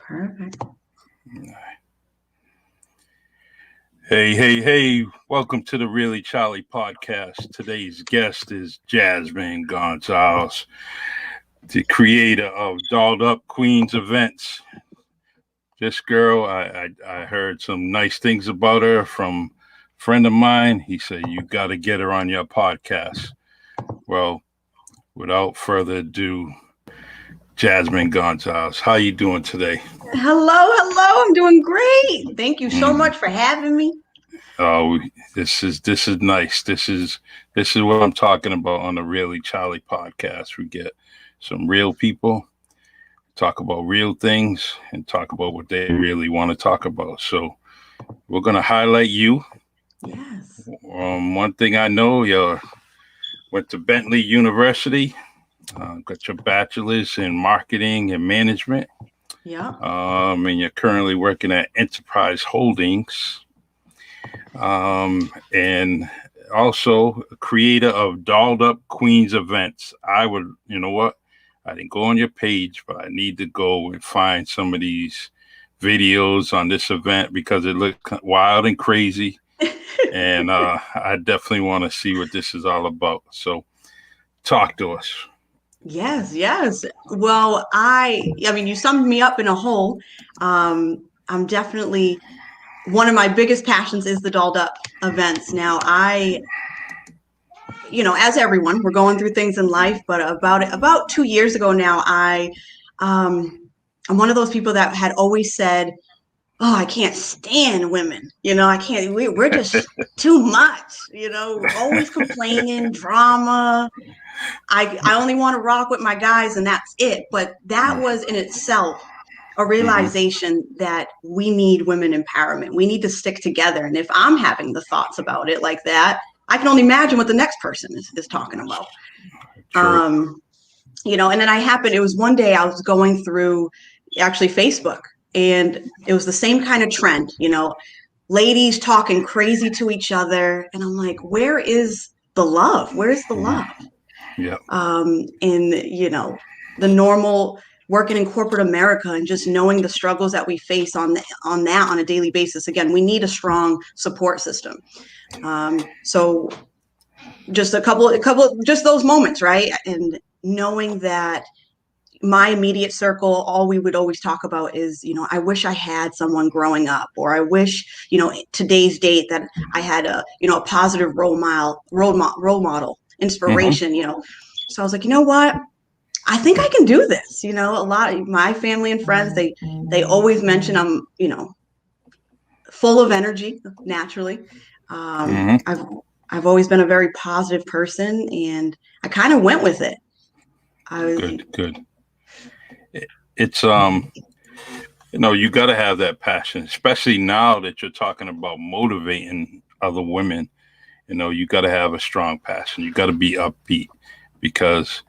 Perfect. Hey. Welcome to the Really Charlie podcast. Today's guest is Jasmine Gonsalves, the creator of Dolled Up Queens Events. This girl, I heard some nice things about her from a friend of mine. He said, you got to get her on your podcast. Well, without further ado, Jasmine Gonsalves, how you doing today? Hello. I'm doing great. Thank you so much for having me. Oh, this is nice. This is what I'm talking about on the Really Charlie podcast. We get some real people, talk about real things, and talk about what they really want to talk about. So we're gonna highlight you. Yes. One thing I know, you went to Bentley University, got your bachelors in marketing and management. Yeah. And you're currently working at Enterprise Holdings. And also a creator of Dolled Up Queens Events. I didn't go on your page, but I need to go and find some of these videos on this event because it looked wild and crazy. And I definitely want to see what this is all about. So talk to us. Yes. Well, I mean, you summed me up in a whole. I'm definitely one of my biggest passions is the dolled up events. Now, as everyone, we're going through things in life, but about 2 years ago now, I'm one of those people that had always said, "Oh, I can't stand women. I can't. We're just too much. Always complaining, drama. I only want to rock with my guys, and that's it." But that was in itself a realization that we need women empowerment. We need to stick together. And if I'm having the thoughts about it like that, I can only imagine what the next person is talking about. True. And then it was one day I was going through actually Facebook, and it was the same kind of trend, ladies talking crazy to each other. And I'm like, where is the love? Where's the love? Yeah. The normal working in corporate America and just knowing the struggles that we face on a daily basis. Again, we need a strong support system. So just a couple, just those moments, right? And knowing that my immediate circle, all we would always talk about is, I wish I had someone growing up, or I wish, today's date that I had a positive role model, inspiration, So I was like, you know what? I think I can do this. A lot of my family and friends, they always mention I'm, full of energy naturally. I've always been a very positive person, and I kind of went with it. Good. It's you got to have that passion, especially now that you're talking about motivating other women. You got to have a strong passion. You got to be upbeat, because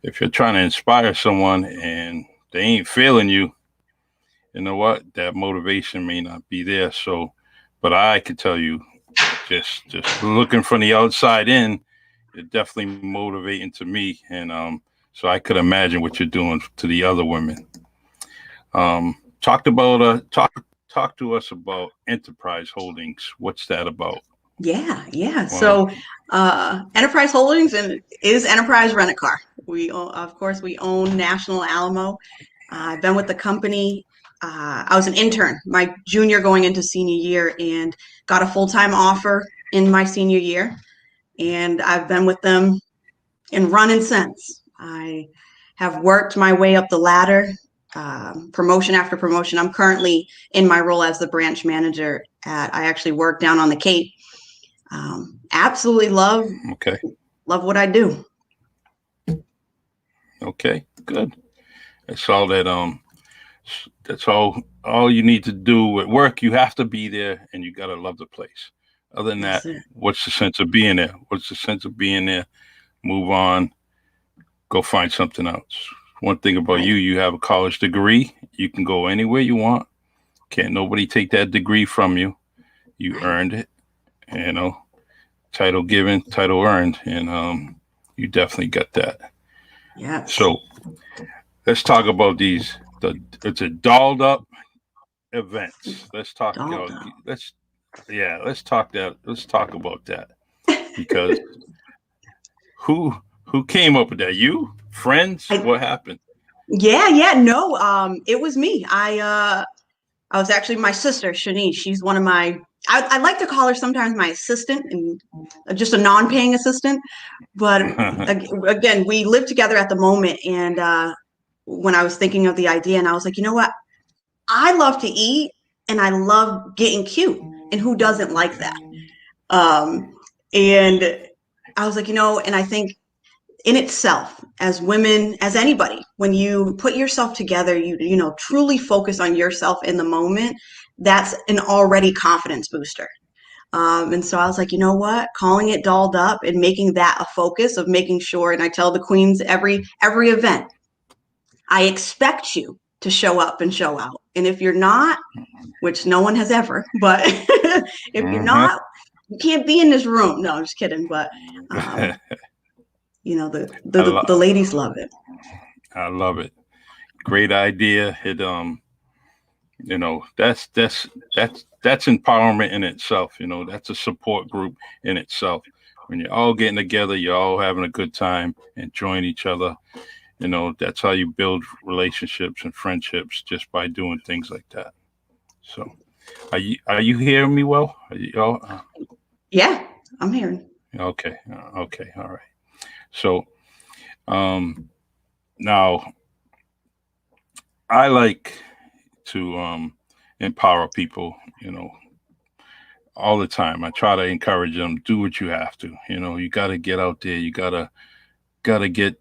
if you're trying to inspire someone and they ain't feeling you, you know what? That motivation may not be there. So, but I can tell you, just looking from the outside in, it's definitely motivating to me. And so I could imagine what you're doing to the other women. Talk to us about Enterprise Holdings. What's that about? Yeah. Wow. So Enterprise Holdings is Enterprise Rent-A-Car. We own National Alamo. I've been with the company. I was an intern my junior going into senior year, and got a full-time offer in my senior year. And I've been with them and running since. I have worked my way up the ladder, promotion after promotion. I'm currently in my role as the branch manager I actually work down on the Cape. Absolutely love what I do. Okay, good. That's all that's all you need to do at work. You have to be there, and you got to love the place. Other than that, what's the sense of being there? Move on, go find something else. One thing about you have a college degree. You can go anywhere you want. Can't nobody take that degree from you. You earned it, title given, title earned, and you definitely got that. Yeah. So let's talk about these It's a dolled up events. Let's talk. Dolled up. Let's talk that. Let's talk about that because who who came up with that? You friends? I, What happened? yeah, no, it was me. I was actually my sister, Shanice. She's one of my, I like to call her sometimes my assistant and just a non-paying assistant. But again, we live together at the moment. And when I was thinking of the idea, and I was like, you know what? I love to eat and I love getting cute. And who doesn't like that? Um, and I was like, and I think in itself, as women, as anybody, when you put yourself together, you truly focus on yourself in the moment, that's an already confidence booster. And so I was like, you know what, calling it dolled up and making that a focus of making sure, and I tell the queens every event, I expect you to show up and show out. And if you're not, which no one has ever, but if you're Mhm. not, you can't be in this room. No, I'm just kidding. But the I, the lo- ladies love it. I love it. Great idea. That's empowerment in itself. That's a support group in itself. When you're all getting together, you're all having a good time, enjoying each other. That's how you build relationships and friendships, just by doing things like that. So, are you hearing me well? Are you all, Yeah, I'm hearing. okay? Okay, all right. So, um, now I like to empower people. All the time. I try to encourage them. Do what you have to. You got to get out there. You gotta get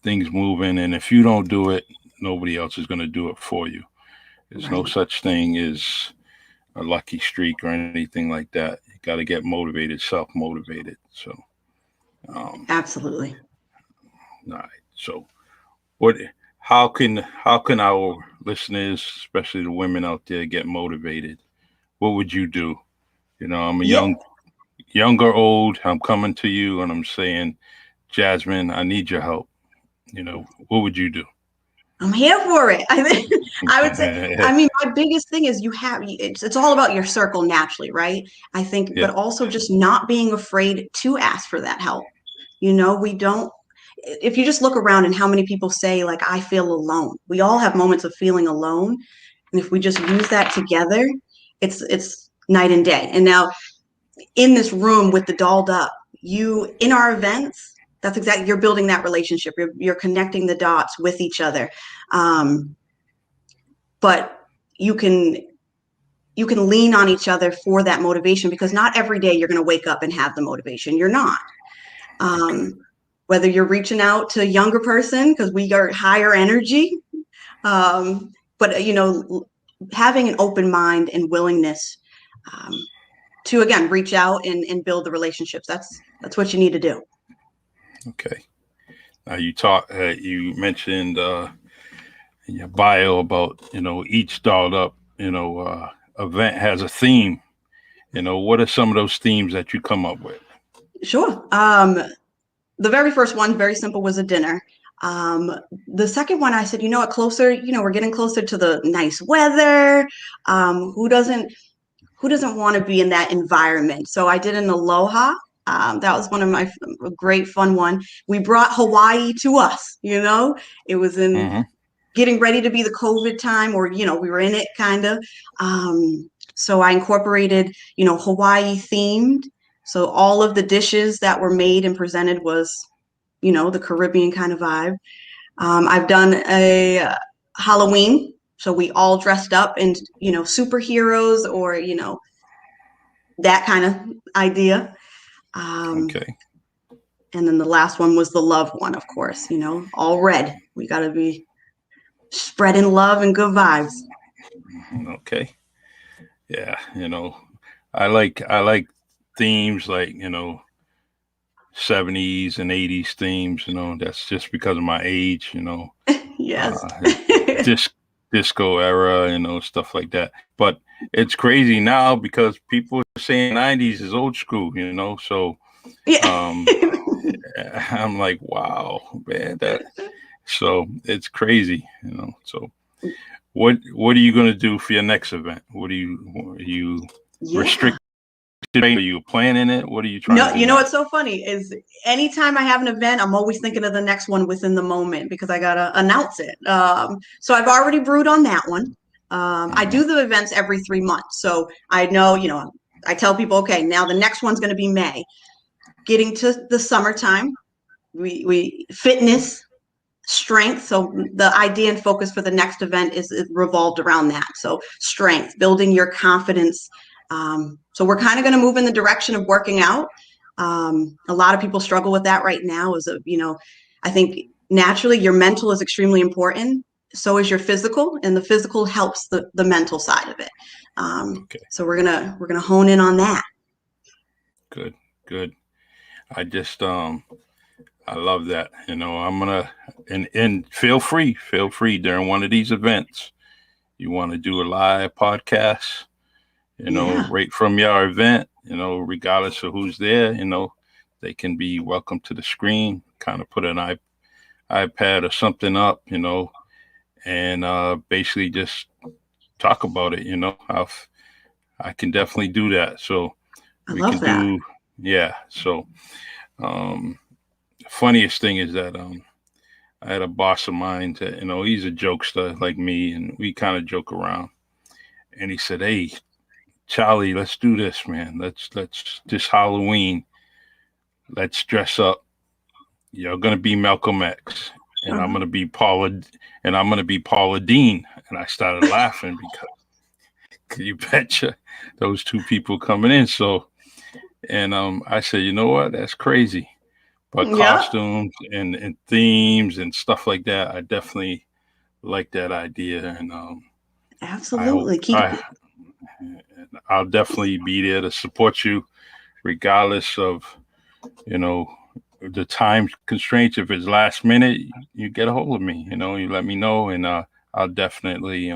things moving. And if you don't do it, nobody else is going to do it for you. There's no Right. such thing as a lucky streak or anything like that. You got to get motivated, self motivated. So, um, Absolutely. all right. So, what? How can our listeners, especially the women out there, get motivated? What would you do? I'm a Yeah, young or old. I'm coming to you and I'm saying, Jasmine, I need your help. What would you do? I'm here for it. I think I would say, I mean, my biggest thing is it's all about your circle naturally, right? I think, but Yeah. also just not being afraid to ask for that help. We don't, if you just look around and how many people say, like, I feel alone. We all have moments of feeling alone. And if we just use that together, it's night and day. And now in this room with the dolled up, in our events, that's exactly, you're building that relationship. You're connecting the dots with each other. Um, but you can you can lean on each other for that motivation, because not every day you're going to wake up and have the motivation. You're not. Okay. Um, Whether you're reaching out to a younger person because we are higher energy, but having an open mind and willingness um, to again reach out and build the relationships. That's what you need to do. Okay. Now you mentioned in your bio about each dolled up event has a theme. What are some of those themes that you come up with? Sure. The very first one, very simple, was a dinner. Um, the second one, I said, what, closer, we're getting closer to the nice weather. Who doesn't want to be in that environment? So I did an aloha. That was one of my a great fun one. We brought Hawaii to us. It was in Hmm. getting ready to be the COVID time, or we were in it kind of. So I incorporated, Hawaii themed. So all of the dishes that were made and presented was, the Caribbean kind of vibe. I've done a Halloween, so we all dressed up in, superheroes, or that kind of idea. Um, Okay. and then the last one was the love one, of course. All red. We got to be spreading love and good vibes. Okay. Yeah. I like themes like 70s and 80s themes. That's just because of my age. Yes. Uh, disc disco era. Stuff like that. But it's crazy now because people are saying 90s is old school. So Yeah. um, I'm like, wow, man, that. So it's crazy. So what are you going to do for your next event? Are you Yeah. restricted? Are you planning it? What are you trying No, to do you know now? what's so funny is anytime I have an event, I'm always thinking of the next one within the moment because I gotta announce it. So I've already brewed on that one. I Hmm. do the events every 3 months, so I know, I tell people, okay, now the next one's going to be May. Getting to the summertime, we fitness, strength. So the idea and focus for the next event is revolved around that. So strength, building your confidence. So we're kind of going to move in the direction of working out. A lot of people struggle with that right now. I think naturally your mental is extremely important. So is your physical, and the physical helps the mental side of it. Okay, So we're gonna hone in on that. good, good. I just I love that. I'm gonna and feel free during one of these events. You want to do a live podcast, Yeah, right from your event, regardless of who's there, they can be welcome to the screen, kind of put an iPad or something up, and basically just talk about it, I can definitely do that. So I we love can that. do, yeah. So um, the funniest thing is that I had a boss of mine that, he's a jokester like me, and we kind of joke around. And he said, "Hey, Charlie, let's do this, man. Let's this Halloween, let's dress up. You're gonna be Malcolm X, and I'm Uh-huh. gonna be Paula Dean." And I started laughing because you betcha those two people coming in. So, and I said, you know what? That's crazy. But Yeah, costumes and themes and stuff like that, I definitely like that idea, and I hope absolutely. Keep I'll definitely be there to support you, regardless of you know the time constraints. If it's last minute, you get a hold of me. You let me know, and I'll definitely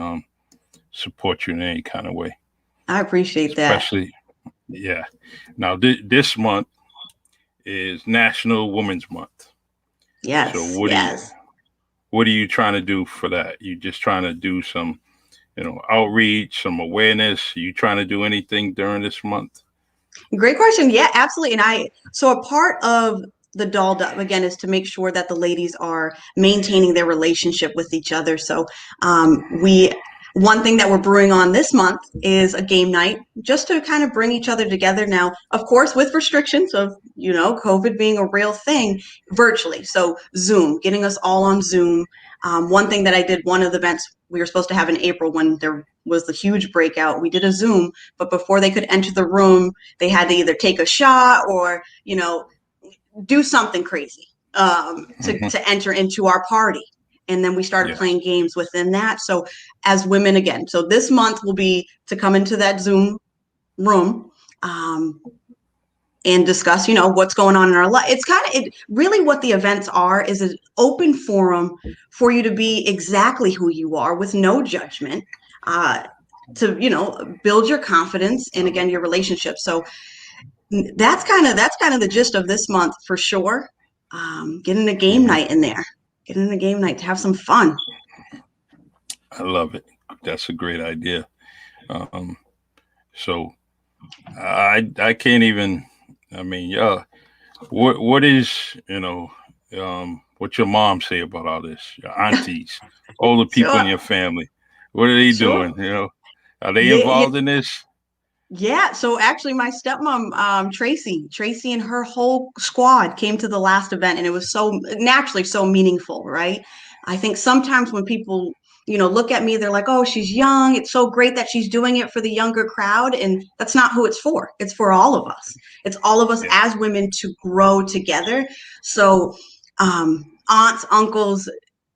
support you in any kind of way. I appreciate that. Especially, yeah. Now this month is National Women's Month. So Yes, yes. what are you trying to do for that? You just trying to do some outreach, some awareness? You trying to do anything during this month? Great question. Yeah, absolutely. So a part of the dolled up again is to make sure that the ladies are maintaining their relationship with each other. So one thing that we're brewing on this month is a game night just to kind of bring each other together. Now, of course, with restrictions of, COVID being a real thing virtually. So Zoom, getting us all on Zoom. One thing that I did, one of the events we were supposed to have in April when there was the huge breakout, we did a Zoom, but before they could enter the room, they had to either take a shot or, do something crazy to, Hmm. to enter into our party. And then we started Yes. playing games within that. So as women, again, so this month will be to come into that Zoom room and discuss, what's going on in our life. It's kind of really what the events are is an open forum for you to be exactly who you are with no judgment, to, build your confidence and again, your relationship. So that's kind of the gist of this month for sure. Getting a game Hmm. night in there, getting a game night to have some fun. I love it. That's a great idea. Um, so I can't even. I mean, yeah. What is what your mom say about all this? Your aunties, all the people in Sure, your family. What are they sure. doing? Are they Yeah, yeah, involved in this? yeah. So actually, my stepmom, Tracy, and her whole squad came to the last event, and it was so naturally so meaningful, right? I think sometimes when people, look at me, they're like, "Oh, she's young. It's so great that she's doing it for the younger crowd," and that's not who it's for. It's for all of us. It's all of us Yeah. as women to grow together. So, aunts, uncles,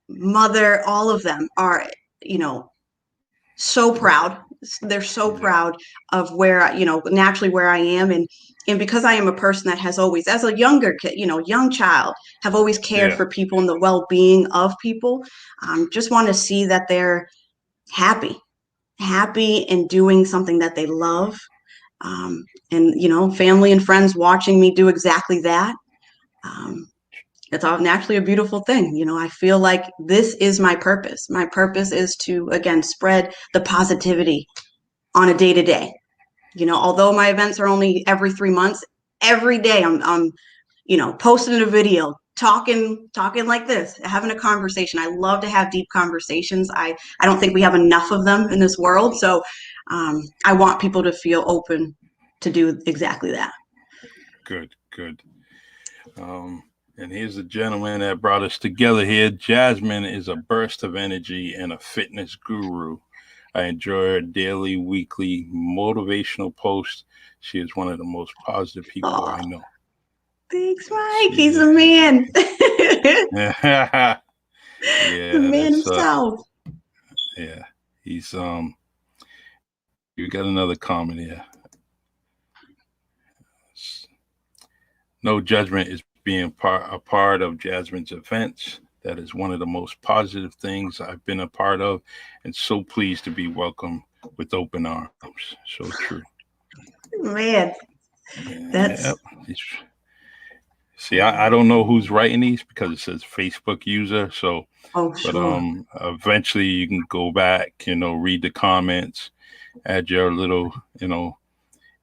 mother, all of them are, you know, so proud. They're so Yeah. proud of where, naturally where I am. And because I am a person that has always, as a younger kid, young child, have always cared Yeah. for people and the well-being of people, just want to see that they're happy, happy and doing something that they love. And, family and friends watching me do exactly that. Um, It's all naturally a beautiful thing. I feel like this is my purpose. My purpose is to, again, spread the positivity on a day to day. Although my events are only every 3 months, every day I'm posting a video, talking like this, having a conversation. I love to have deep conversations. I don't think we have enough of them in this world. So I want people to feel open to do exactly that. Good. And here's the gentleman that brought us together here. Jasmine is a burst of energy and a fitness guru. I enjoy her daily, weekly motivational posts. She is one of the most positive people I know. Thanks, Mike. He's a man. Yeah, The man himself. Yeah, he's You got another comment here. No judgment is being a part of Jasmine's events. That is one of the most positive things I've been a part of, and so pleased to be welcomed with open arms. So true. Man, that's... Yep. See, I don't know who's writing these because it says Facebook user. So, sure. But eventually you can go back, read the comments, add your little,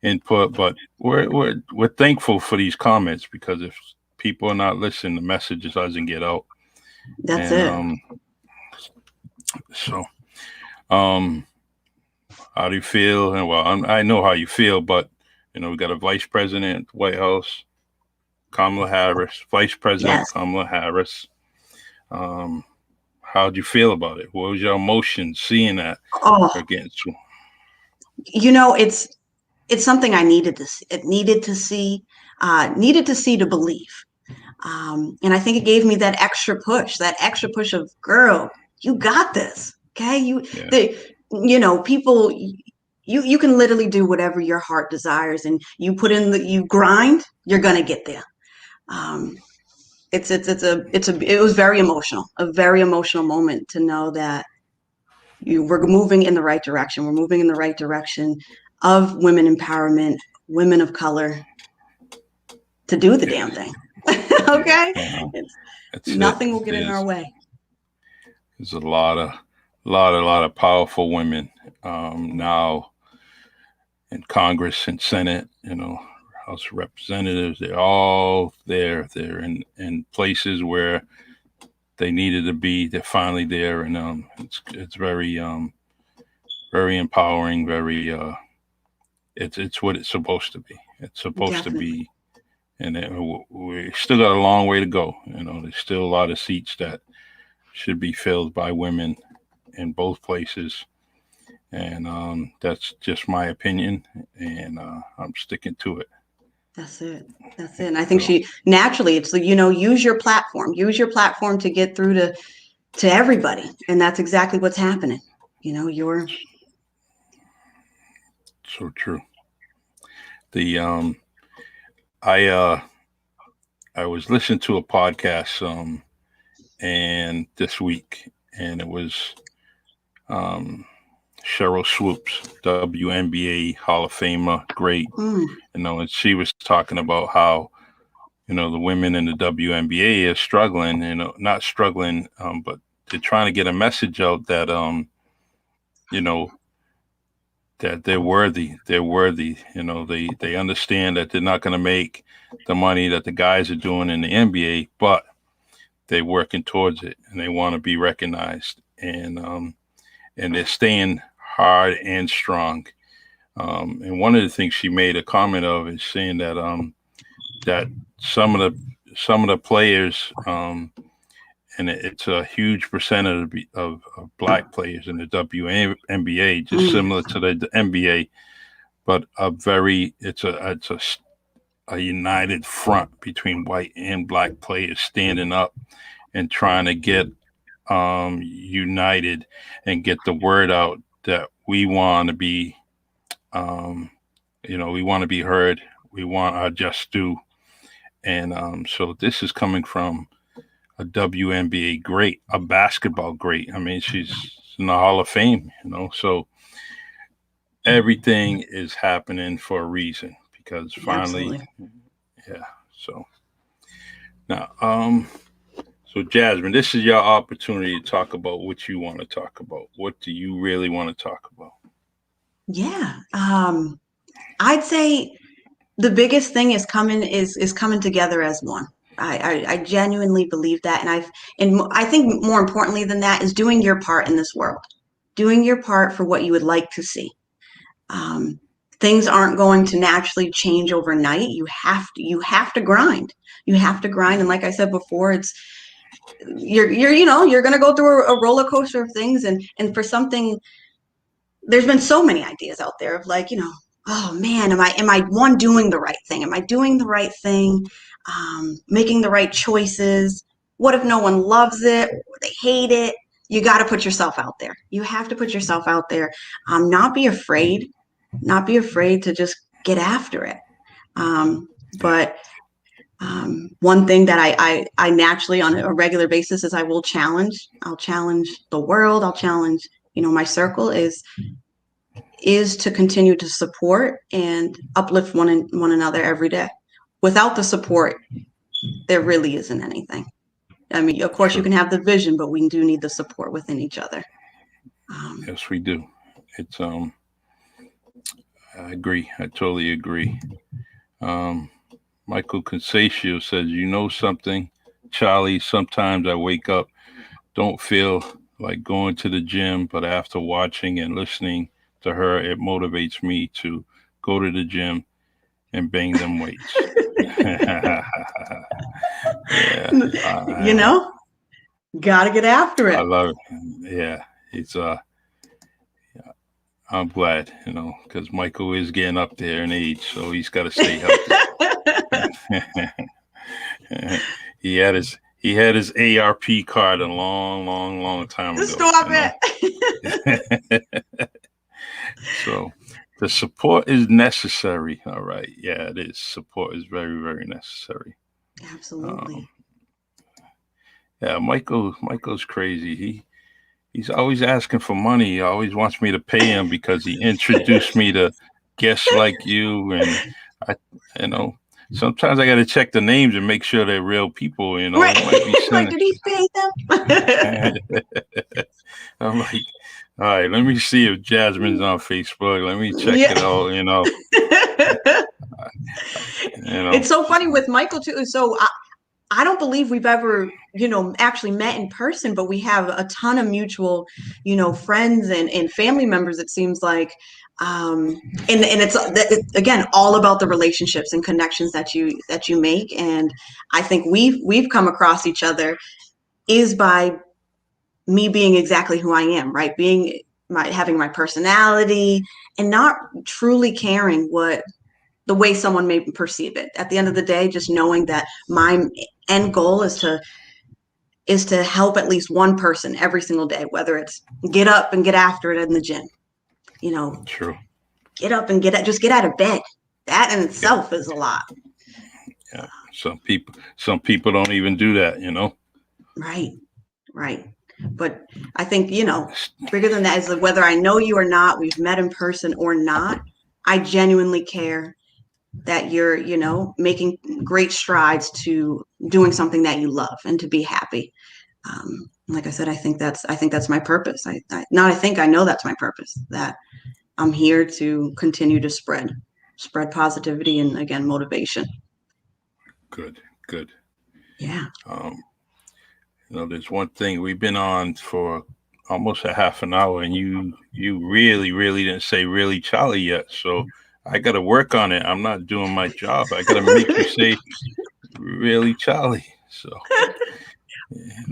input. But we're thankful for these comments, because if people are not listening, the message doesn't get out. That's it. So, how do you feel? And well, I know how you feel, but we got a vice president at the White House, Kamala Harris, Vice President Kamala Harris. How'd you feel about it? What was your emotion seeing that? Against you? It's something I needed to see. It needed to see to believe. And I think it gave me that extra push of, girl, you got this. Okay. People, you can literally do whatever your heart desires, and you put in you grind, you're going to get there. It was very emotional, a very emotional moment to know that we're moving in the right direction. We're moving in the right direction of women empowerment, women of color, to do the damn thing. Okay. Nothing will get in our way. There's a lot of powerful women now in Congress and Senate, House of Representatives. They're all there. They're in places where they needed to be. They're finally there, and it's very very empowering. Very it's what it's supposed to be. It's supposed to be, and we still got a long way to go. There's still a lot of seats that should be filled by women in both places. And that's just my opinion, and I'm sticking to it. That's it. And I think she naturally, it's use your platform to get through to everybody. And that's exactly what's happening. You're so true. I was listening to a podcast and this week, and it was Cheryl Swoops, WNBA Hall of Famer, great. And she was talking about how, the women in the WNBA are struggling, not struggling, but they're trying to get a message out that, that they're worthy. They're worthy. They understand that they're not going to make the money that the guys are doing in the NBA, but they're working towards it, and they want to be recognized. And they're staying hard and strong. And one of the things she made a comment of is saying that that some of the players, and it's a huge percentage of Black players in the WNBA, just similar to the NBA, but it's a united front between white and Black players standing up and trying to get united and get the word out that we want to be, we want to be heard. We want our just due. And so this is coming from a WNBA great, a basketball great. I mean, she's in the Hall of Fame, so everything is happening for a reason, because finally, Absolutely. yeah. So Now, so Jasmine, this is your opportunity to talk about what you want to talk about. What do you really want to talk about? Yeah. I'd say the biggest thing is coming together as one. I genuinely believe that, and I think more importantly than that is doing your part in this world, doing your part for what you would like to see. Um, Things aren't going to naturally change overnight. You have to grind. You have to grind, and like I said before, you're going to go through a roller coaster of things, and for something, there's been so many ideas out there of like, oh man, am I one doing the right thing? Am I doing the right thing? Making the right choices? What if no one loves it? Or they hate it? You got to put yourself out there. You have to put yourself out there. Not be afraid. Not be afraid to just get after it. But one thing that I naturally on a regular basis is I'll challenge the world. I'll challenge, my circle is to continue to support and uplift one another every day. Without the support, there really isn't anything. I mean, of course, Sure. you can have the vision, but we do need the support within each other. Yes, we do. It's I agree. I totally agree. Um, Michael Consatio says, "You know something, Charlie? Sometimes I wake up, don't feel like going to the gym, but after watching and listening to her, it motivates me to go to the gym and bang them weights." Yeah, You know, gotta get after I it. love it. Yeah, it's I'm glad, because Michael is getting up there in age, so he's got to stay healthy. he had his ARP card a long, long, long time ago. Stop it. So the support is necessary. All right. Yeah, it is. Support is very, very necessary. Absolutely. Yeah, Michael's crazy. He's always asking for money. He always wants me to pay him because he introduced me to guests like you, and I, you know, sometimes I got to check the names and make sure they're real people. Right. He might be Right. sending. Did he pay them? I'm like, all right, let me see if Jasmine's on Facebook. Let me check Yeah. it out. It's so funny with Michael too. So I don't believe we've ever, actually met in person, but we have a ton of mutual, friends and family members, it seems like. And it's again all about the relationships and connections that you make. And I think we've come across each other is by me being exactly who I am, right? Having my personality and not truly caring what the way someone may perceive it. At the end of the day, just knowing that my end goal is to help at least one person every single day, whether it's get up and get after it in the gym, True. get up and just get out of bed. That in itself is a lot. Yeah. Some people don't even do that. Right. But I think, bigger than that is whether I know you or not, we've met in person or not, I genuinely care that you're, making great strides to doing something that you love and to be happy. Like I said, I think that's my purpose. I know that's my purpose, that I'm here to continue to spread positivity and again, motivation. Good. Yeah. There's one thing we've been on for almost a half an hour, and you really, really didn't say really Charlie yet. So I got to work on it. I'm not doing my job. I got to make you say really Charlie. So,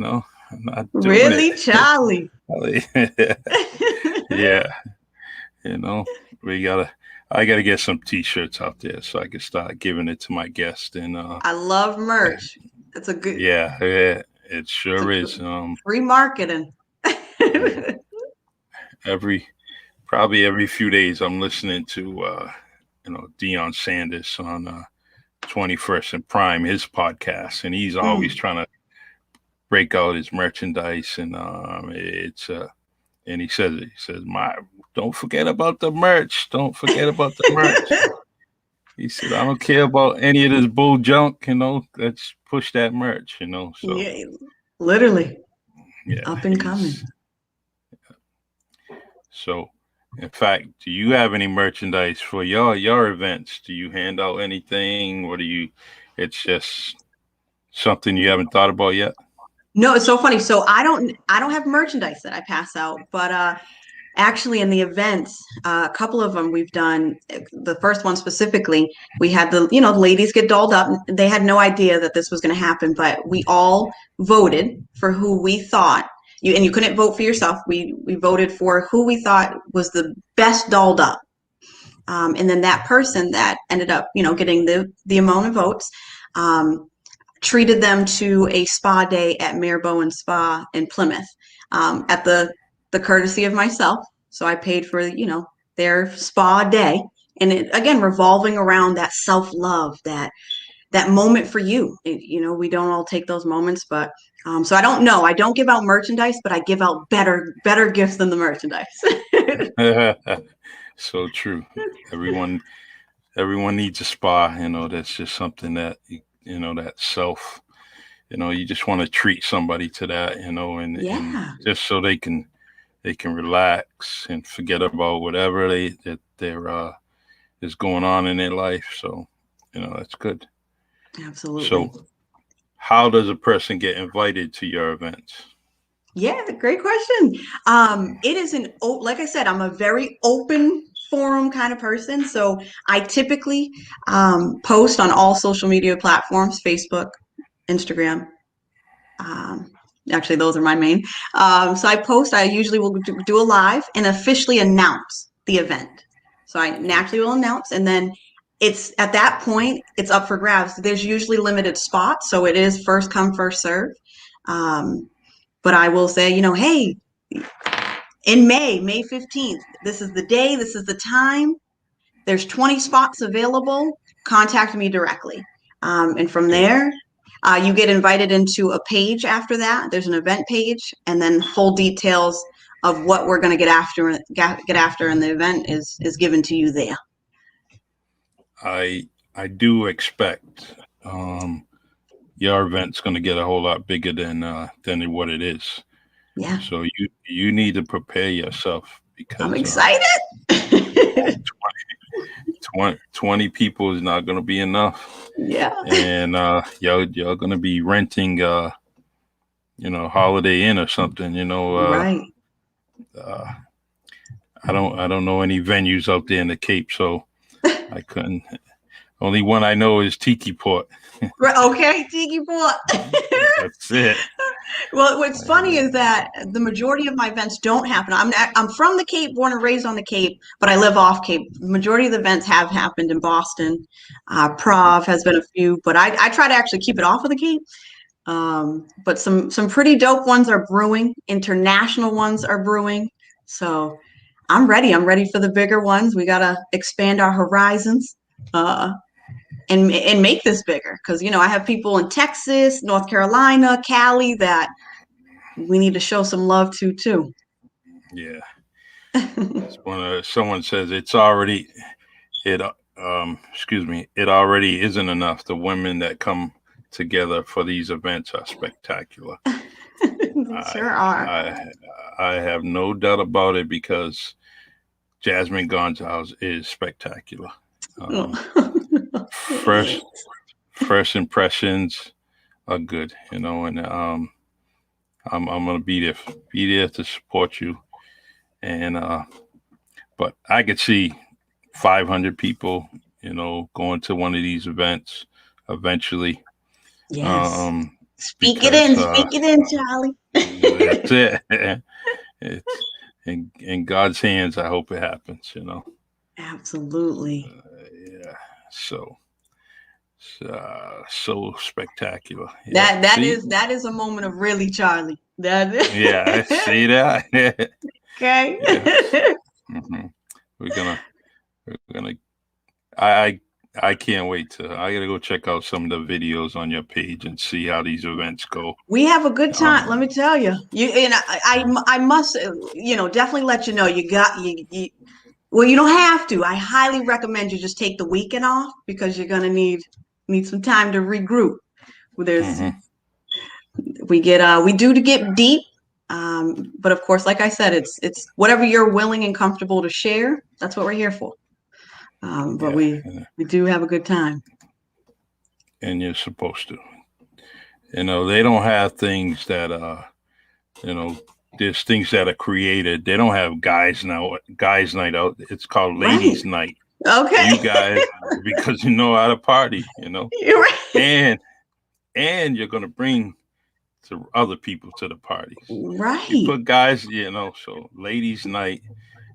I'm not doing really, it. Charlie. Yeah. I gotta get some t-shirts out there so I can start giving it to my guests. And I love merch. It's a good. Yeah, it sure is. Free marketing. Probably every few days I'm listening to Deion Sanders on 21st and Prime, his podcast, and he's always trying to break out his merchandise, and and he says, don't forget about the merch. Don't forget about the merch. He said, I don't care about any of this bull junk, let's push that merch, you know. So Yeah, literally yeah, up and coming. So, in fact, do you have any merchandise for your events? Do you hand out anything, or do you? It's just something you haven't thought about yet. No, it's so funny. So I don't have merchandise that I pass out, but actually in the events, a couple of them we've done. The first one specifically, we had the ladies get dolled up. They had no idea that this was going to happen, but we all voted for who we thought and you couldn't vote for yourself. We voted for who we thought was the best dolled up. And then that person that ended up, getting the amount of votes, treated them to a spa day at Mare Bowen Spa in Plymouth, at the courtesy of myself. So I paid for, their spa day. And it, again, revolving around that self-love, that moment for you. We don't all take those moments, but so I don't know. I don't give out merchandise, but I give out better gifts than the merchandise. So true. Everyone needs a spa. That's just something that that self. You just want to treat somebody to that. And just so they can relax and forget about whatever they're is going on in their life. So that's good. Absolutely. So how does a person get invited to your events? Yeah, great question. It is like I said, I'm a very open forum kind of person. So I typically post on all social media platforms, Facebook, Instagram. Actually, those are my main. So I usually will do a live and officially announce the event. So I naturally will announce, and then it's at that point, it's up for grabs. There's usually limited spots, so it is first come, first serve. But I will say, hey, in May 15th, this is the day, this is the time. There's 20 spots available. Contact me directly. And from there, you get invited into a page after that. There's an event page, and then full details of what we're going to get after in the event is given to you there. I do expect your event's going to get a whole lot bigger than what it is. Yeah. So you need to prepare yourself, because I'm excited. 20 people is not going to be enough. Yeah. And you're going to be renting Holiday Inn or something. Right. I don't know any venues out there in the Cape, so I couldn't. Only one I know is Tiki Port. Okay, Tiki Port. That's it. Well, what's funny is that the majority of my events don't happen. I'm from the Cape, born and raised on the Cape, but I live off Cape. The majority of the events have happened in Boston. Prov has been a few, but I try to actually keep it off of the Cape. But some pretty dope ones are brewing. International ones are brewing. So I'm ready. I'm ready for the bigger ones. We got to expand our horizons. And make this bigger, because I have people in Texas, North Carolina, Cali that we need to show some love to too. Yeah. Someone says it already isn't enough. The women that come together for these events are spectacular. They sure are. I have no doubt about it, because Jasmine Gonsalves is spectacular. First impressions are good, and I'm gonna be there to support you. And but I could see 500 people, going to one of these events eventually. Yes. Speak it in, Charlie. That's it. It's in God's hands. I hope it happens. Absolutely. Yeah. So spectacular. That is a moment of really Charlie. Yeah, I see that. Okay. Yeah. Mm-hmm. We're gonna. I can't wait I gotta go check out some of the videos on your page and see how these events go. We have a good time. Let me tell you. I must definitely let you know well, you don't have to. I highly recommend you just take the weekend off, because you're going to need some time to regroup. There's Mhm. we do to get deep. But of course, like I said, it's whatever you're willing and comfortable to share. That's what we're here for. But Yeah, we do have a good time. and you're supposed to. They don't have things that you know, there's things that are created. They don't have guys night out. It's called Right. ladies night. Okay. You guys, because you know how to party, You're right. and you're gonna bring to other people to the parties. You Right. put guys, so ladies night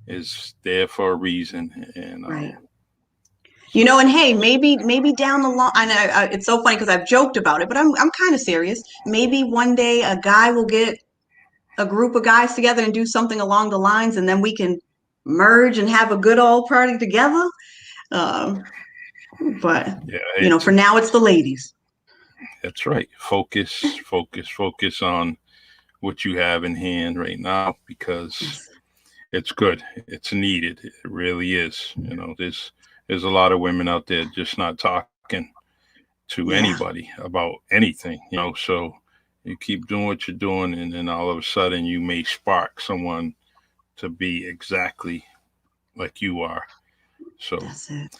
is there for a reason, and Right. so And hey, maybe down the line, it's so funny because I've joked about it, but I'm kind of serious. Maybe one day a guy will get a group of guys together and do something along the lines, and then we can merge and have a good old party together. Um, but yeah, for now, it's the ladies. that's right. Focus on what you have in hand right now because Yes. it's good. It's needed. It really is. There's a lot of women out there just not talking to Yeah. anybody about anything. So you keep doing what you're doing, and then all of a sudden you may spark someone to be exactly like you are. So That's it.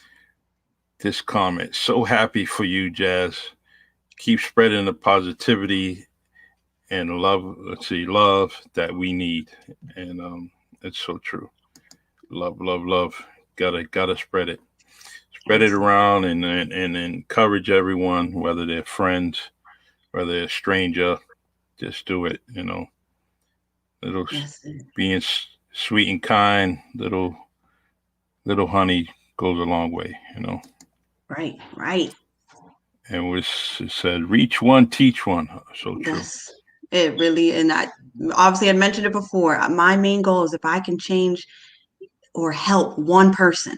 this comment, so happy for you, Jazz. Keep spreading the positivity and love that we need. And it's so true. Love. Gotta spread it. Spread it Yes. around and encourage everyone, whether they're friends, whether they're a stranger, just do it. Little Yes. being sweet and kind, little honey goes a long way. Right. Right. And it said, reach one, teach one. So true. Yes. It really, and I obviously had mentioned it before. My main goal is if I can change or help one person,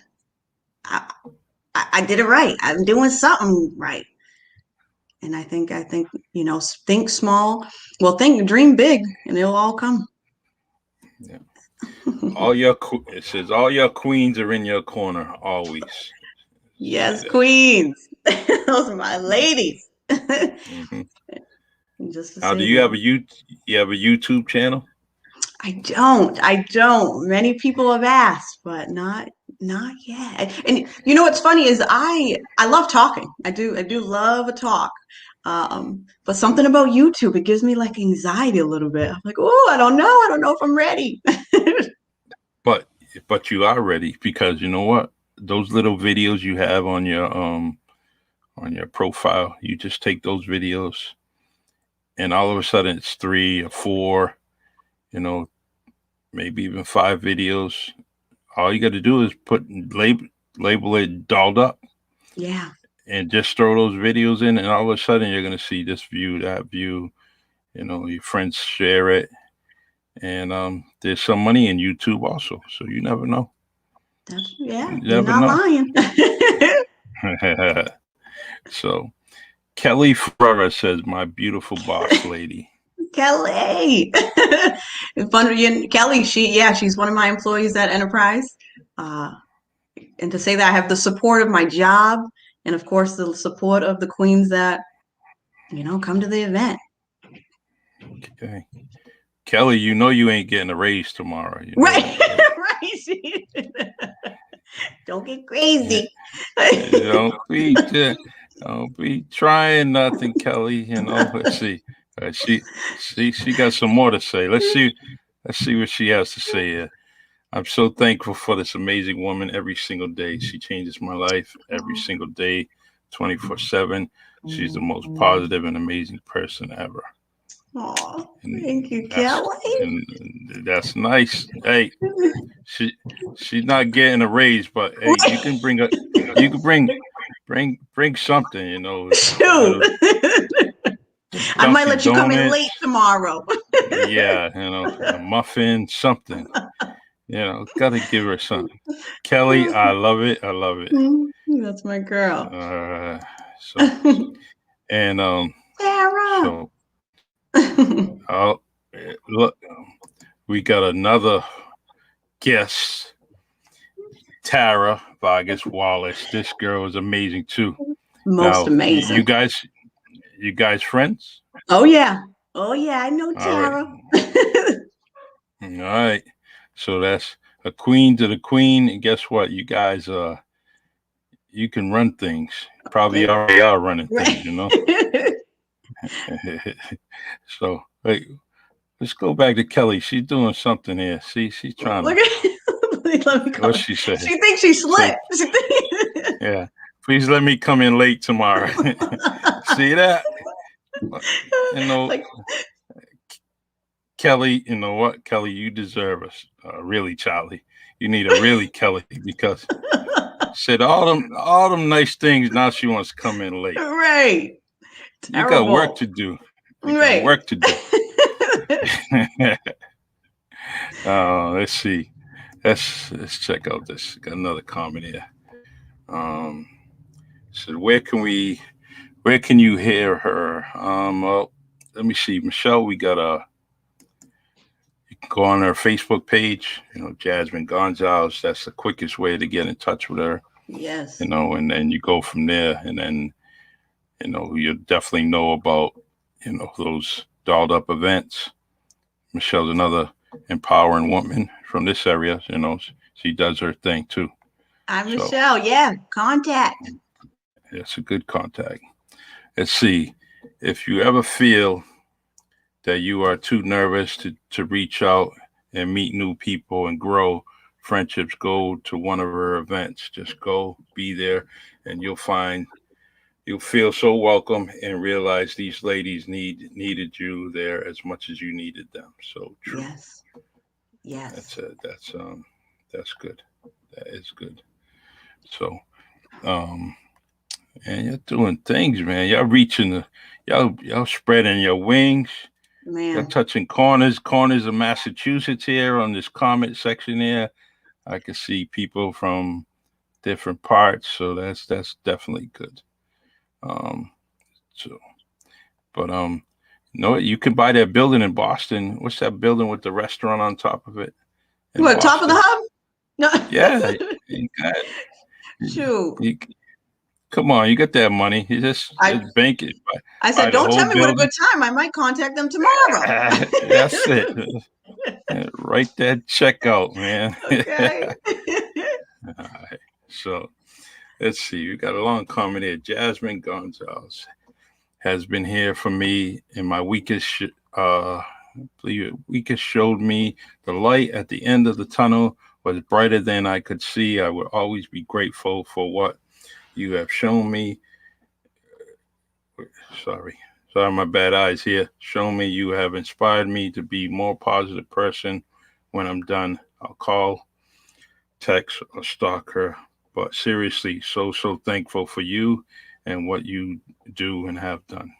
I did it right. I'm doing something right. And I think, think small. Well, dream big, and it'll all come. Yeah. It says all your queens are in your corner always. Say Yes, that. queens. Those are my ladies. Hmm. Just to Now, do say you that. have you have a YouTube channel? I don't. I don't. Many people have asked, but not yet. And what's funny is I love talking. I do love a talk. But something about YouTube, it gives me like anxiety a little bit. I'm like, oh, I don't know. I don't know if I'm ready. But you are ready because you know what? Those little videos you have on your profile, you just take those videos and all of a sudden it's 3 or 4, you know, maybe even 5 videos. All you got to do is label it dolled up Yeah. and just throw those videos in, and all of a sudden you're gonna see this view, that view. Your friends share it, and there's some money in YouTube also. So you never know. Yeah, You you're never not know. lying. So Kelly Ferrera says, "My beautiful boss lady." Kelly. It's fun. Kelly, she's one of my employees at Enterprise. Uh, and to say that I have the support of my job and of course the support of the queens that, come to the event. Okay, Kelly, you ain't getting a raise tomorrow. You know Right. that, right? Right. Don't get Yeah. crazy. Don't be trying nothing, Kelly. Let's see. She got some more to say. Let's see what she has to say here. I'm so thankful for this amazing woman every single day. She changes my life every single day, 24/7. She's the most positive and amazing person ever. Oh, thank And you, Kelly. that's nice. Hey, she she's not getting a raise, but hey, you can bring something, a Shoot. little I might Dunkin' let you come in late Donuts. tomorrow. Yeah, a muffin, something. Gotta give her something. Kelly, I love it. I love it. That's my girl. So and Sarah. so I'll look. We got another guest, Tara Vargas Wallace. This girl is amazing too. Most Now, you amazing. guys, You guys friends? Oh yeah. I know All right. Tara. All right. So that's a queen to the queen. And guess what? You guys, you can run things. Probably already are running things, you know? So, wait, let's go back to Kelly. She's doing something here. See, she's trying Look to, at let me call what her. she said. She thinks she Say, slipped. yeah, please let me come in late tomorrow. See that? You know, Like, Kelly, you know what? Kelly, you deserve us. Really, Charlie. You need a really Kelly because said all them nice things. Now she wants to come in late. right. You got work Terrible. to do. You got Right. work to do. Let's see. Let's check out this. Got another comment here. Um, so where can you hear her? Well, let me see. Michelle, we got you can go on her Facebook page, Jasmine Gonsalves. That's the quickest way to get in touch with her, Yes. and then you go from there. And then, you definitely know about, those dolled up events. Michelle's another empowering woman from this area. She does her thing too. I'm So Michelle. Yeah. Contact. it's a good contact. Let's see. If you ever feel that you are too nervous to reach out and meet new people and grow friendships, go to one of her events. Just go, be there, and you'll feel so welcome and realize these ladies needed you there as much as you needed them. So true. Yes. Yes. That's it. That's good. That is good. So and you're doing things, man. Y'all reaching y'all spreading your wings. You're Man. touching corners of Massachusetts here on this comment section here. I can see people from different parts, so that's definitely good. Um, so, but you can buy that building in Boston. What's that building with the restaurant on top of it? In What, top of the Boston? hub? No. Yeah, you got, Shoot. you, come on, you got that money. You just bank it. I said, Buy the don't whole tell me what a building. good time. I might contact them tomorrow. That's it. Write that check out, man. Okay. All right. So let's see. We got a long comment here. Jasmine Gonsalves has been here for me in my weakest. Weakest showed me the light at the end of the tunnel was brighter than I could see. I will always be grateful for what you have shown me. Sorry, my bad eyes here. Show me you have inspired me to be more positive person. When I'm done, I'll call, text, or stalk her. But seriously, so thankful for you and what you do and have done.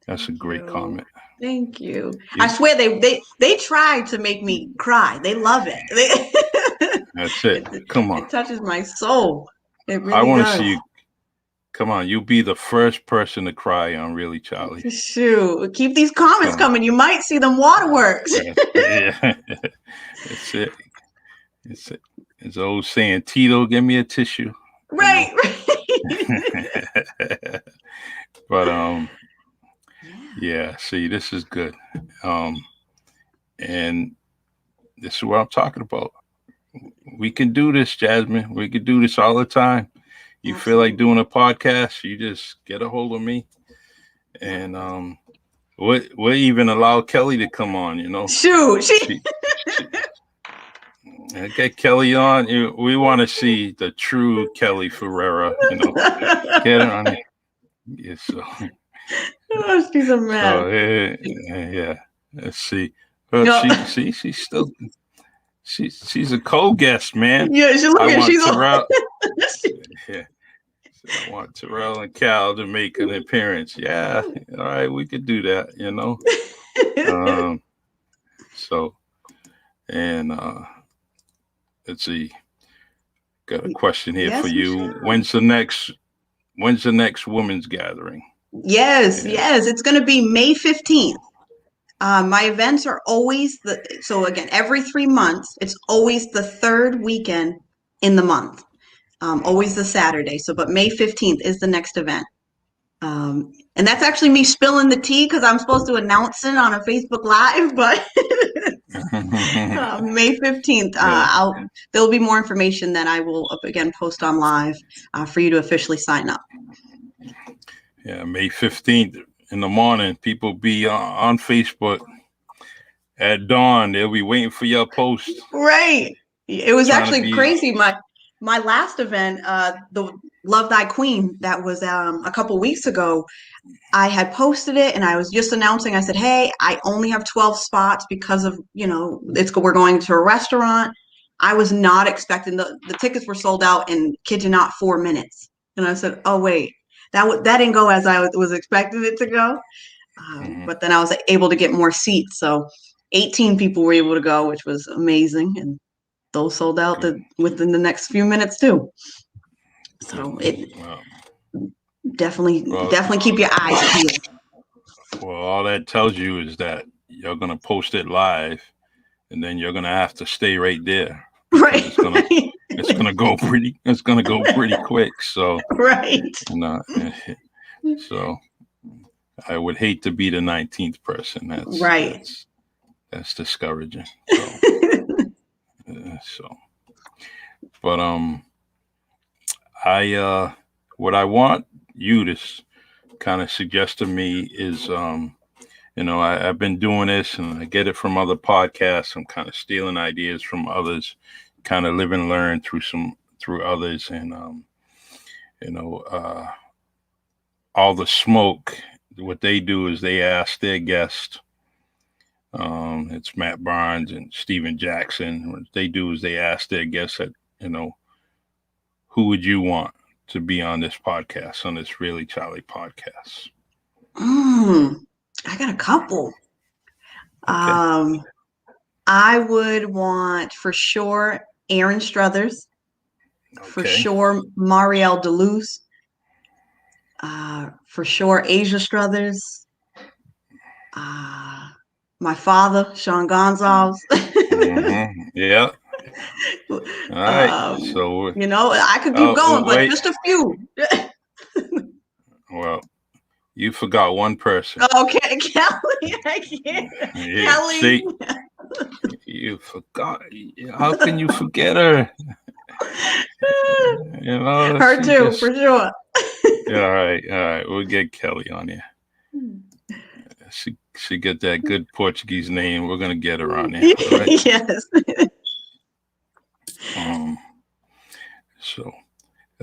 That's a great comment. Thank you. I swear they tried to make me cry. They love it. That's it. Come on. It touches my soul. It really I want to does. see you. Come on, you'll be the first person to cry on Really Charlie. Shoot. Keep these comments coming. You might see them waterworks. Yeah. That's it. It's it. It's old saying, Tito, give me a tissue. Right. But yeah, see, this is good. And this is what I'm talking about. We can do this, Jasmine. We can do this all the time. You feel like doing a podcast, you just get a hold of me. And we'll even allow Kelly to come on, Shoot. Get Kelly on. We want to see the true Kelly Ferreira, Get her on it. Yeah, so. Oh, she's a mess. So, yeah. Let's see. She's still. She's a co-guest, man. Yeah, she's Terrell. Yeah. I want Terrell and Cal to make an appearance. Yeah. All right, we could do that, So, and let's see. Got a question here for you. Sure. When's the next women's gathering? Yes. It's going to be May 15th. My events are always again, every 3 months, it's always the third weekend in the month. Always the Saturday. But May 15th is the next event. And that's actually me spilling the tea because I'm supposed to announce it on a Facebook Live, but May 15th, Yeah. there'll be more information that I will again post on live for you to officially sign up. Yeah, May 15th in the morning, people be on Facebook at dawn. They'll be waiting for your post. Right. It was Trying to actually be crazy. My last event, the Love Thy Queen, that was a couple weeks ago. I had posted it and I was just announcing, I said, hey, I only have 12 spots because of, we're going to a restaurant. I was not expecting the tickets were sold out in, kid you not, 4 minutes. And I said, oh, wait, that didn't go as I was expecting it to go. But then I was able to get more seats. So 18 people were able to go, which was amazing. And those sold out within the next few minutes too. So definitely keep your eyes peeled. Well, all that tells you is that you're going to post it live, and then you're going to have to stay right there. Right. It's going to go pretty quick. So, right. So I would hate to be the 19th person. That's discouraging. But what I want you to kind of suggest to me is, I've been doing this and I get it from other podcasts. I'm kind of stealing ideas from others, kind of live and learn through others. And, all the smoke, what they do is they ask their guest, it's Matt Barnes and Steven Jackson. What they do is they ask their guests that, who would you want to be on this podcast, on this Really Charlie podcast? I got a couple. Okay. I would want for sure Aaron Struthers, for sure Marielle Deleuze, for sure Asia Struthers, my father Sean Gonsalves. Yeah. All right. So I could keep going, but just a few. Well, you forgot one person. Okay, Kelly. I can't. Kelly. See, you forgot. How can you forget her? Her too, for sure. Yeah, all right. We'll get Kelly on here. She get that good Portuguese name. We're gonna get her on there. Right? Yes.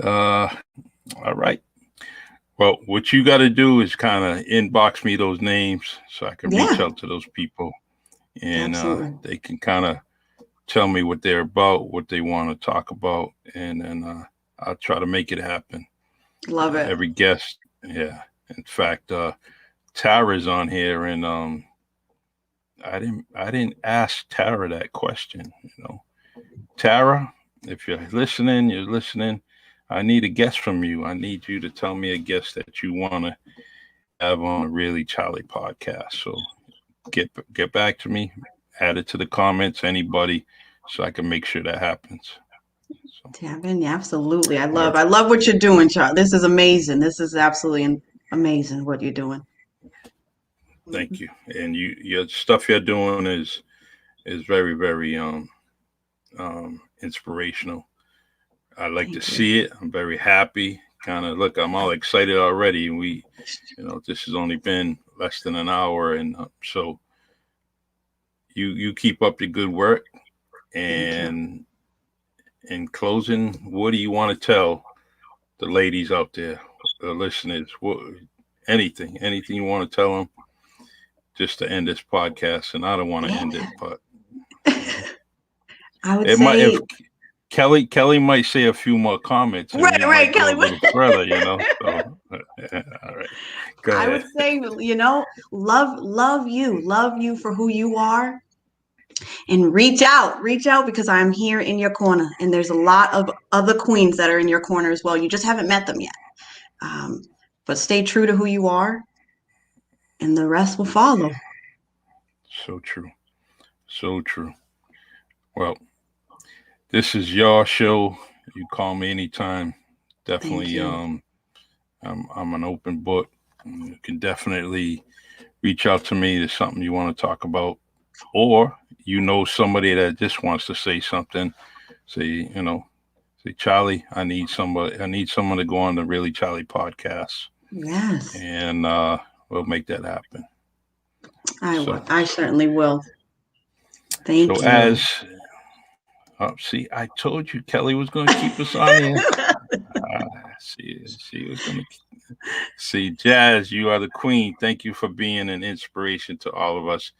All right. Well, what you got to do is kind of inbox me those names so I can reach out to those people, and they can kind of tell me what they're about, what they want to talk about, and then I'll try to make it happen. Love it. Every guest, yeah. In fact, Tara's on here, and I didn't ask Tara that question. Tara, if you're listening. I need a guest from you. I need you to tell me a guest that you want to have on a Really Charlie podcast. So get back to me, add it to the comments, anybody, so I can make sure that happens. Absolutely. I love what you're doing, Charlie. This is amazing. This is absolutely amazing what you're doing. Thank you. And your stuff you're doing is very, very inspirational. I like to see it. I'm very happy. Look, I'm all excited already. We, this has only been less than an hour, and so you keep up the good work. And in closing, what do you want to tell the ladies out there, the listeners? Anything you want to tell them, just to end this podcast? And I don't want to end it, but I would say. Kelly might say a few more comments. Right, Kelly. A little further, So, all right. Go ahead. I would say, love you for who you are, and reach out because I'm here in your corner, and there's a lot of other queens that are in your corner as well. You just haven't met them yet, but stay true to who you are, and the rest will follow. So true. Well, this is your show. You call me anytime. Definitely. I'm an open book. You can definitely reach out to me. There's something you want to talk about, or somebody that just wants to say something. Say, say, Charlie, I need someone to go on the Really Charlie podcast. Yes. And we'll make that happen. I certainly will. Thank you. See, I told you Kelly was going to keep us on here. She was going to see. Jazz, you are the queen. Thank you for being an inspiration to all of us.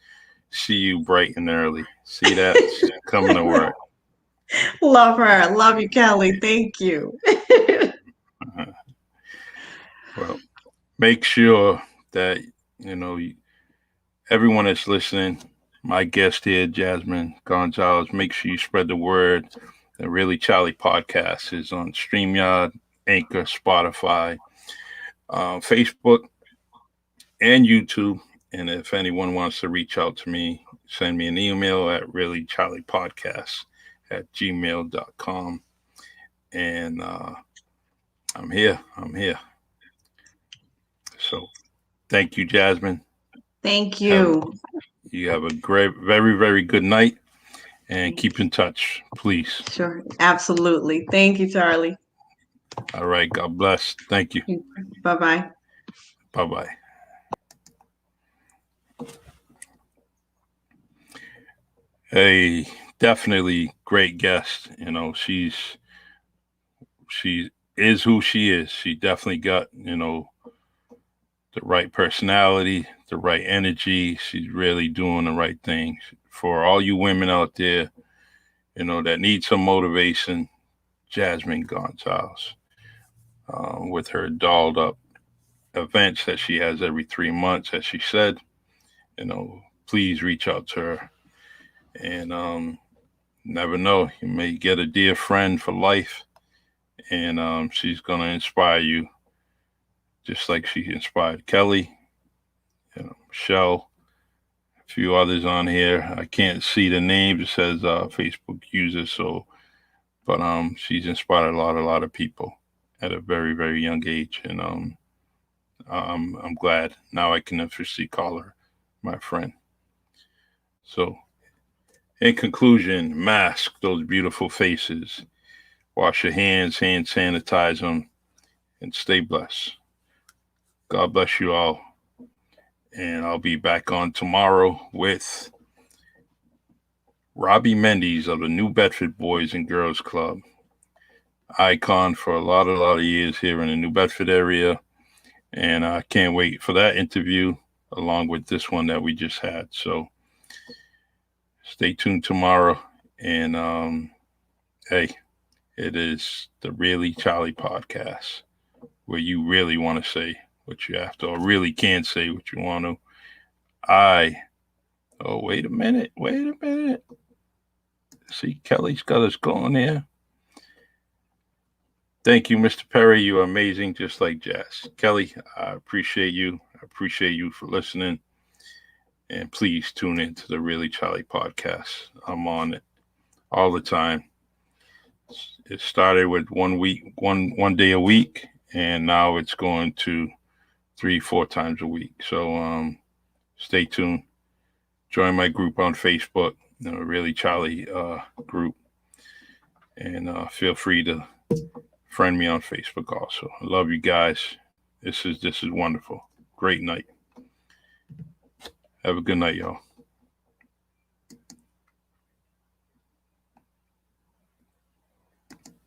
See you bright and early. See that? She's coming to work. Love her. Love you, Kelly. Thank you. Well, make sure that, everyone that's listening, my guest here, Jasmine Gonsalves, make sure you spread the word. The Really Charlie podcast is on StreamYard, Anchor, Spotify, Facebook, and YouTube. And if anyone wants to reach out to me, send me an email at reallycharliepodcast@gmail.com. And I'm here. So thank you, Jasmine. Thank you. You have a great, very, very good night, and keep in touch, please. Sure. Absolutely. Thank you, Charlie. All right. God bless. Thank you. Bye-bye. Bye-bye. A definitely great guest. She is who she is. She definitely got, the right personality, the right energy. She's really doing the right thing. For all you women out there, that need some motivation, Jasmine Gonsalves, with her dolled up events that she has every 3 months, as she said, please reach out to her. And never know, you may get a dear friend for life, and she's going to inspire you just like she inspired Kelly, Michelle, a few others on here. I can't see the names. It says Facebook user. But she's inspired a lot of people at a very, very young age. And I'm glad now I can officially call her my friend. So in conclusion, mask those beautiful faces, wash your hands, hand sanitize them, and stay blessed. God bless you all. And I'll be back on tomorrow with Robbie Mendes of the New Bedford Boys and Girls Club. Icon for a lot of years here in the New Bedford area. And I can't wait for that interview along with this one that we just had. So stay tuned tomorrow. And hey, it is the Really Charlie podcast, where you really want to say what you have to, or really can't say what you want to. Wait a minute. See, Kelly's got us going there. Thank you, Mr. Perry. You are amazing, just like Jazz. Kelly, I appreciate you. I appreciate you for listening. And please tune into the Really Charlie podcast. I'm on it all the time. It started with one day a week, and now it's going to 3-4 times a week. So stay tuned. Join my group on Facebook, the Really Charlie group, and feel free to friend me on Facebook also. I love you guys. This is wonderful. Great night. Have a good night, y'all.